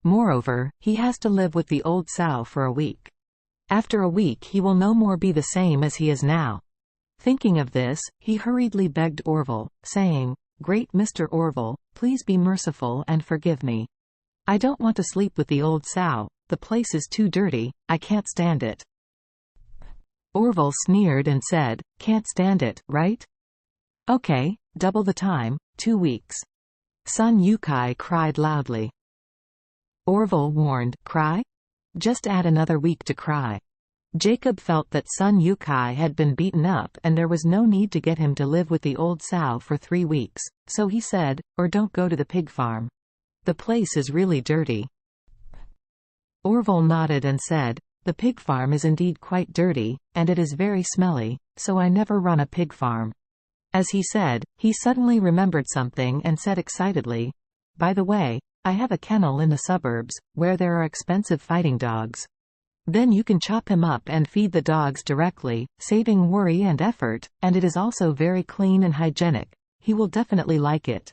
Moreover, he has to live with the old sow for a week. After a week he will no more be the same as he is now. Thinking of this, he hurriedly begged Orville, saying, "Great Mr. Orville, please be merciful and forgive me. I don't want to sleep with the old sow, the place is too dirty, I can't stand it." Orville sneered and said, "Can't stand it, right? Okay, double the time, 2 weeks." Sun Yukai cried loudly. Orville warned, "Cry? Just add another week to cry." Jacob felt that Sun Yukai had been beaten up and there was no need to get him to live with the old sow for 3 weeks, so he said, "Or don't go to the pig farm. The place is really dirty." Orville nodded and said, "The pig farm is indeed quite dirty, and it is very smelly, so I never run a pig farm." As he said, he suddenly remembered something and said excitedly, "By the way, I have a kennel in the suburbs, where there are expensive fighting dogs. Then you can chop him up and feed the dogs directly, saving worry and effort, and it is also very clean and hygienic. He will definitely like it."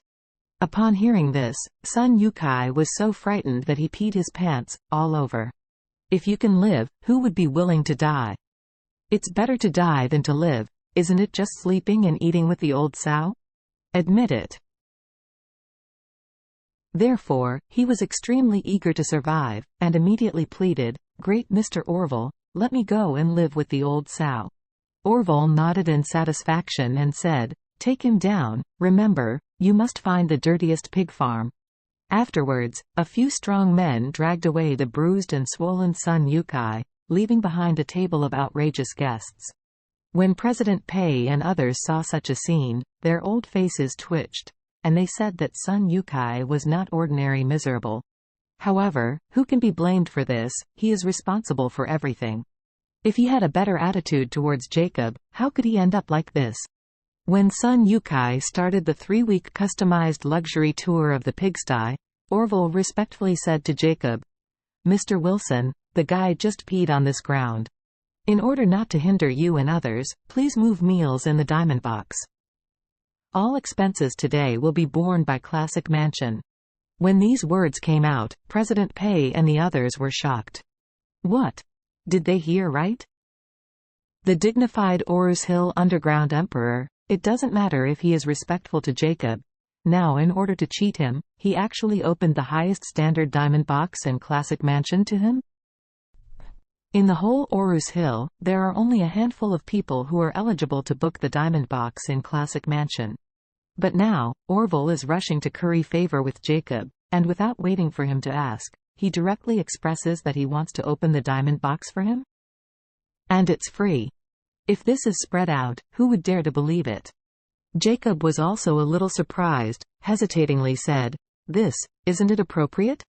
Upon hearing this, Sun Yukai was so frightened that he peed his pants all over. If you can live, who would be willing to die? It's better to die than to live, isn't it? Just sleeping and eating with the old sow? Admit it. Therefore, he was extremely eager to survive, and immediately pleaded, "Great Mr. Orville, let me go and live with the old sow." Orville nodded in satisfaction and said, "Take him down, remember, you must find the dirtiest pig farm." Afterwards, a few strong men dragged away the bruised and swollen Sun Yukai, leaving behind a table of outrageous guests. When President Pei and others saw such a scene, their old faces twitched, and they said that Sun Yukai was not ordinary miserable. However, who can be blamed for this? He is responsible for everything. If he had a better attitude towards Jacob, how could he end up like this? When Sun Yukai started the 3-week customized luxury tour of the pigsty, Orville respectfully said to Jacob, "Mr. Wilson, the guy just peed on this ground. In order not to hinder you and others, please move meals in the diamond box. All expenses today will be borne by Classic Mansion." When these words came out, President Pei and the others were shocked. What? Did they hear right? The dignified Orus Hill Underground Emperor, it doesn't matter if he is respectful to Jacob. Now in order to cheat him, he actually opened the highest standard diamond box in Classic Mansion to him? In the whole Orus Hill, there are only a handful of people who are eligible to book the diamond box in Classic Mansion. But now, Orville is rushing to curry favor with Jacob, and without waiting for him to ask, he directly expresses that he wants to open the diamond box for him? And it's free. If this is spread out, who would dare to believe it? Jacob was also a little surprised, hesitatingly said, "Isn't it appropriate?"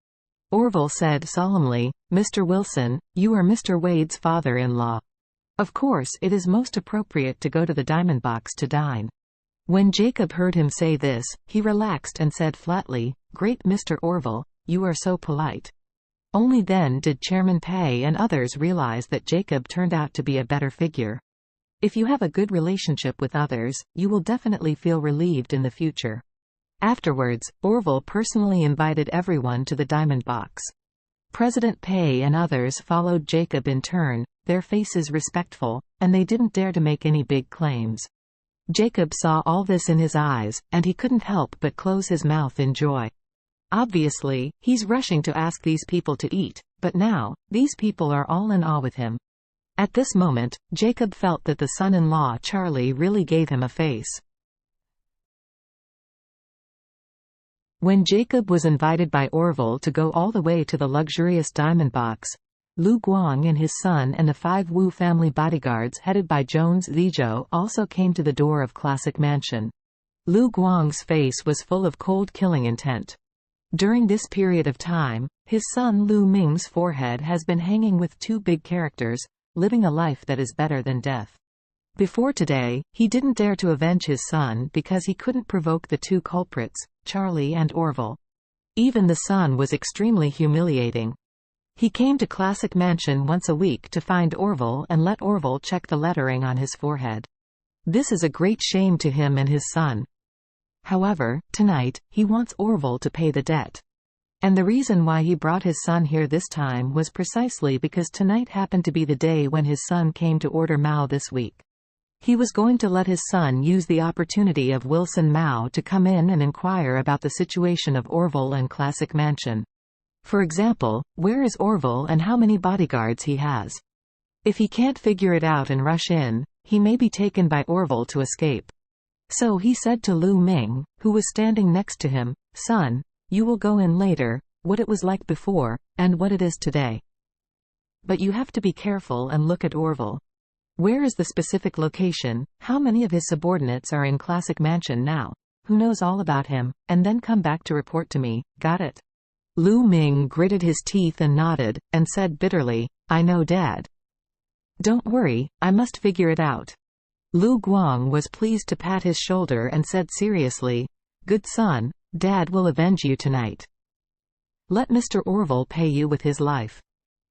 Orville said solemnly, "Mr. Wilson, you are Mr. Wade's father-in-law. Of course it is most appropriate to go to the diamond box to dine." When Jacob heard him say this, he relaxed and said flatly, "Great Mr. Orville, you are so polite." Only then did Chairman Pei and others realize that Jacob turned out to be a better figure. If you have a good relationship with others, you will definitely feel relieved in the future. Afterwards, Orville personally invited everyone to the diamond box. President Pei and others followed Jacob in turn, their faces respectful, and they didn't dare to make any big claims. Jacob saw all this in his eyes, and he couldn't help but close his mouth in joy. Obviously, he's rushing to ask these people to eat, but now, these people are all in awe with him. At this moment, Jacob felt that the son-in-law Charlie really gave him a face. When Jacob was invited by Orville to go all the way to the luxurious diamond box, Lu Guang and his son and the 5 Wu family bodyguards headed by Jones Lijo also came to the door of Classic Mansion. Lu Guang's face was full of cold killing intent. During this period of time, his son Lu Ming's forehead has been hanging with 2 big characters, living a life that is better than death. Before today, he didn't dare to avenge his son because he couldn't provoke the 2 culprits, Charlie and Orville. Even the son was extremely humiliating. He came to Classic Mansion once a week to find Orville and let Orville check the lettering on his forehead. This is a great shame to him and his son. However, tonight, he wants Orville to pay the debt. And the reason why he brought his son here this time was precisely because tonight happened to be the day when his son came to order Mao this week. He was going to let his son use the opportunity of Wilson Mao to come in and inquire about the situation of Orville and Classic Mansion. For example, where is Orville and how many bodyguards he has. If he can't figure it out and rush in, he may be taken by Orville to escape. So he said to Lu Ming, who was standing next to him, "Son, you will go in later, what it was like before, and what it is today. But you have to be careful and look at Orville. Where is the specific location, how many of his subordinates are in Classic Mansion now, who knows all about him, and then come back to report to me, got it?" Lu Ming gritted his teeth and nodded, and said bitterly, "I know, Dad. Don't worry, I must figure it out." Lu Guang was pleased to pat his shoulder and said seriously, "Good son, Dad will avenge you tonight. Let Mr. Orville pay you with his life."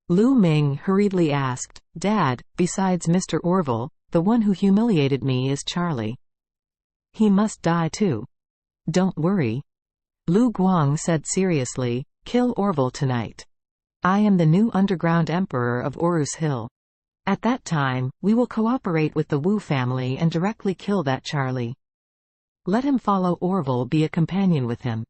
Lu Ming hurriedly asked, "Dad, besides Mr. Orville, the one who humiliated me is Charlie. He must die too." "Don't worry," Lu Guang said seriously, "kill Orville tonight. I am the new underground emperor of Orus Hill. At that time, we will cooperate with the Wu family and directly kill that Charlie. Let him follow Orville, be a companion with him.